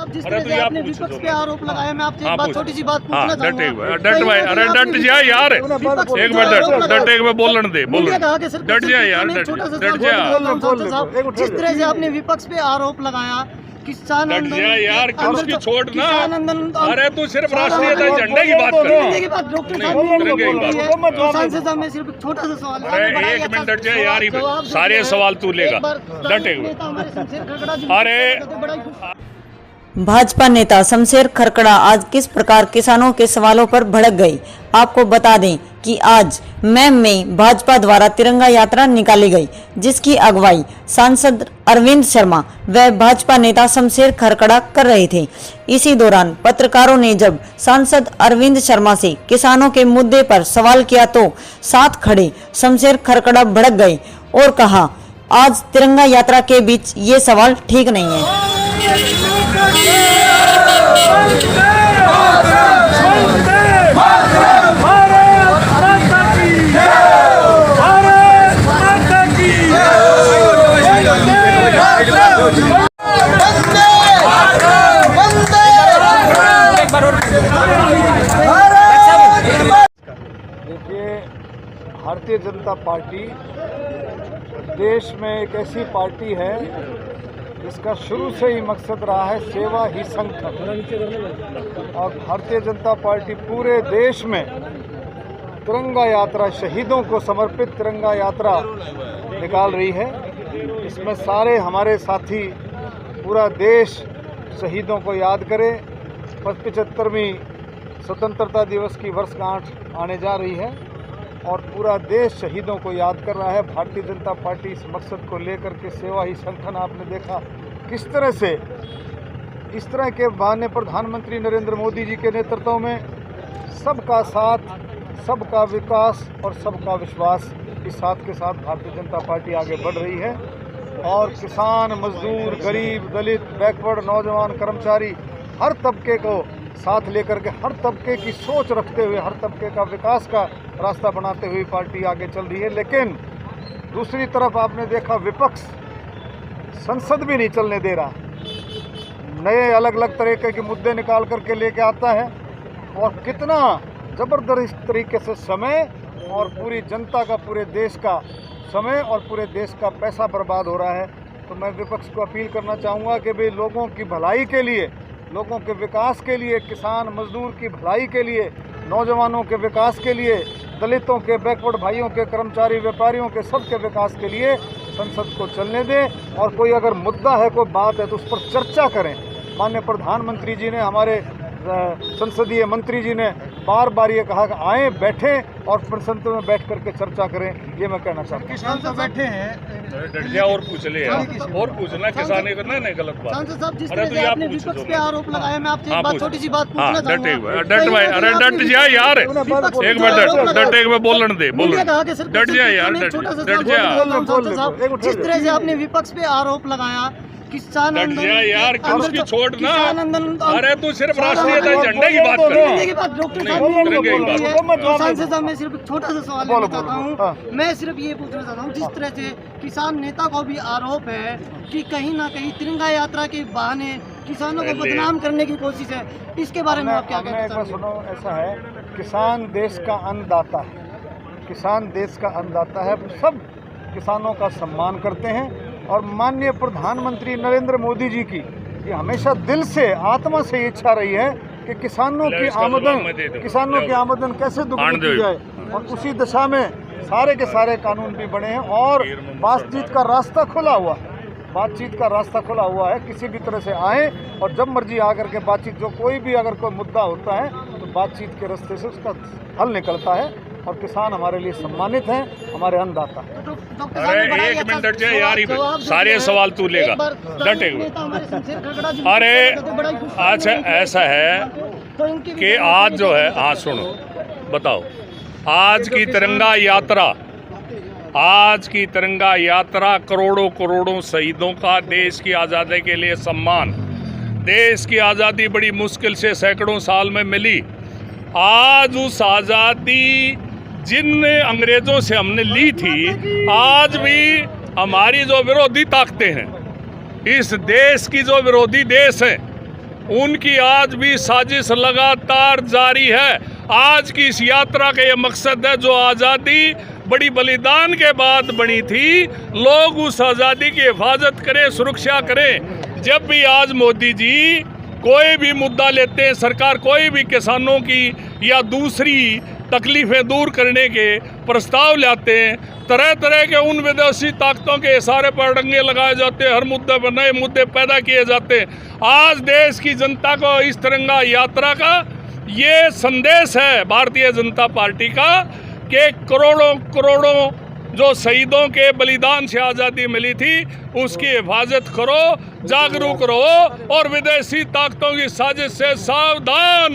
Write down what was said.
साहब, जिस तरह से आपने विपक्ष पे आरोप लगाया, मैं आपसे एक बात, छोटी सी बात पूछना डट चाहूंगा। डट भाई, अरे डट जा यार, एक मिनट डट एक बोलन दे, डट जा यार, डट जा। जिस तरह से आपने विपक्ष पे आरोप लगाया, किसान डट जा यार, उसकी छोड़ ना। किसान आंदोलन, अरे तू सिर्फ राष्ट्रीय झंडे की बात कर। डॉक्टर नहीं, साहब तिरंगे की बात। सांसद साहब में सिर्फ एक छोटा सा सवाल है। अरे एक मिनट डट जा यार, ही सारे सवाल तू लेगा, डट एक। अरे भाजपा नेता शमशेर खरकड़ा आज किस प्रकार किसानों के सवालों पर भड़क गई। आपको बता दें कि आज मैम में भाजपा द्वारा तिरंगा यात्रा निकाली गई, जिसकी अगुवाई सांसद अरविंद शर्मा व भाजपा नेता शमशेर खरकड़ा कर रहे थे। इसी दौरान पत्रकारों ने जब सांसद अरविंद शर्मा से किसानों के मुद्दे पर सवाल किया तो साथ खड़े शमशेर खरकड़ा भड़क गए और कहा, आज तिरंगा यात्रा के बीच ये सवाल ठीक नहीं है। देखिए, भारतीय जनता पार्टी देश में एक ऐसी पार्टी है जिसका शुरू से ही मकसद रहा है सेवा ही संगठन। और भारतीय जनता पार्टी पूरे देश में तिरंगा यात्रा, शहीदों को समर्पित तिरंगा यात्रा निकाल रही है। इसमें सारे हमारे साथी, पूरा देश शहीदों को याद करे। 75वीं स्वतंत्रता दिवस की वर्षगांठ आने जा रही है और पूरा देश शहीदों को याद कर रहा है। भारतीय जनता पार्टी इस मकसद को लेकर के सेवा ही संगठन, आपने देखा किस तरह से इस तरह के माननीय प्रधानमंत्री नरेंद्र मोदी जी के नेतृत्व में सबका साथ, सबका विकास और सबका विश्वास, इस साथ के साथ भारतीय जनता पार्टी आगे बढ़ रही है। और किसान, मजदूर, गरीब, दलित, बैकवर्ड, नौजवान, कर्मचारी, हर तबके को साथ लेकर के, हर तबके की सोच रखते हुए, हर तबके का विकास का रास्ता बनाते हुए पार्टी आगे चल रही है। लेकिन दूसरी तरफ आपने देखा, विपक्ष संसद भी नहीं चलने दे रहा, नए अलग अलग तरीके के मुद्दे निकाल करके लेके आता है और कितना ज़बरदस्त तरीके से समय और पूरी जनता का, पूरे देश का समय और पूरे देश का पैसा बर्बाद हो रहा है। तो मैं विपक्ष को अपील करना चाहूँगा कि भाई लोगों की भलाई के लिए, लोगों के विकास के लिए, किसान मजदूर की भलाई के लिए, नौजवानों के विकास के लिए, दलितों के, बैकवर्ड भाइयों के, कर्मचारी, व्यापारियों के, सबके विकास के लिए संसद को चलने दें। और कोई अगर मुद्दा है, कोई बात है तो उस पर चर्चा करें। माननीय प्रधानमंत्री जी ने, हमारे संसदीय मंत्री जी ने बार बार ये कहा कि आए, बैठें और संसद में बैठ करके चर्चा करें। ये मैं कहना चाहता हूँ। किसान तो बैठे हैं, डट जा और पूछ ले यार, और पूछना, किसान ने करना नहीं, गलत बात। सांसद साहब, जिस तरह से आपने विपक्ष पे आरोप लगाया, मैं आपसे एक बात, छोटी सी बात पूछना चाहूंगा। डट भाई, अरे डट जा यार, एक मिनट डट एक बोलन दे, डट जा यार, डट जा। जिस तरह से आपने विपक्ष पे आरोप लगाया, किसान डट जा यार, उसकी छोड़ ना। आंदोलन, अरे तू सिर्फ राष्ट्रीय झंडे की बात कर। डॉक्टर साहब, सांसद साहब में सिर्फ एक छोटा सा सवाल लेना चाहता हूँ। मैं सिर्फ ये पूछना चाहता हूँ, जिस तरह से किसान नेता को भी आरोप है कि कहीं ना कहीं तिरंगा यात्रा के बहाने किसानों को बदनाम करने की कोशिश है, इसके बारे में आप क्या कहना चाहते हैं? सुनो, ऐसा है, किसान देश का अन्नदाता है, किसान देश का अन्नदाता है। सब किसानों का सम्मान करते हैं और माननीय प्रधानमंत्री नरेंद्र मोदी जी की ये हमेशा दिल से, आत्मा से इच्छा रही है कि किसानों की आमदन कैसे दुगनी की जाए। और उसी दिशा में सारे के सारे कानून भी बने हैं और बातचीत का रास्ता खुला हुआ है। बातचीत का रास्ता खुला हुआ है, किसी भी तरह से आए और जब मर्जी आकर के बातचीत, जो कोई भी अगर कोई मुद्दा होता है तो बातचीत के रास्ते से उसका हल निकलता है। और किसान हमारे लिए सम्मानित हैं, हमारे अन्नदाता हैं। अरे एक मिनट डट जा यार, सारे सवाल तू लेगा, डट एक। अरे अच्छा ऐसा है कि आज जो है, हाँ सुनो, बताओ, आज की तिरंगा यात्रा, आज की तिरंगा यात्रा करोड़ों करोड़ों शहीदों का, देश की आज़ादी के लिए सम्मान, देश की आज़ादी बड़ी मुश्किल से सैकड़ों साल में मिली। आज उस आज़ादी जिन अंग्रेज़ों से हमने ली थी, आज भी हमारी जो विरोधी ताकतें हैं, इस देश की जो विरोधी देश हैं, उनकी आज भी साजिश लगातार जारी है। आज की इस यात्रा का ये मकसद है, जो आज़ादी बड़ी बलिदान के बाद बनी थी, लोग उस आज़ादी की हिफाजत करें, सुरक्षा करें। जब भी आज मोदी जी कोई भी मुद्दा लेते हैं, सरकार कोई भी किसानों की या दूसरी तकलीफ़ें दूर करने के प्रस्ताव लाते हैं, तरह तरह के उन विदेशी ताकतों के इशारे पर डंगे लगाए जाते हैं, हर मुद्दे पर नए मुद्दे पैदा किए जाते हैं। आज देश की जनता को इस तिरंगा यात्रा का ये संदेश है भारतीय जनता पार्टी का कि करोड़ों करोड़ों जो शहीदों के बलिदान से आज़ादी मिली थी, उसकी हिफाजत करो, जागरूक रहो और विदेशी ताकतों की साजिश से सावधान।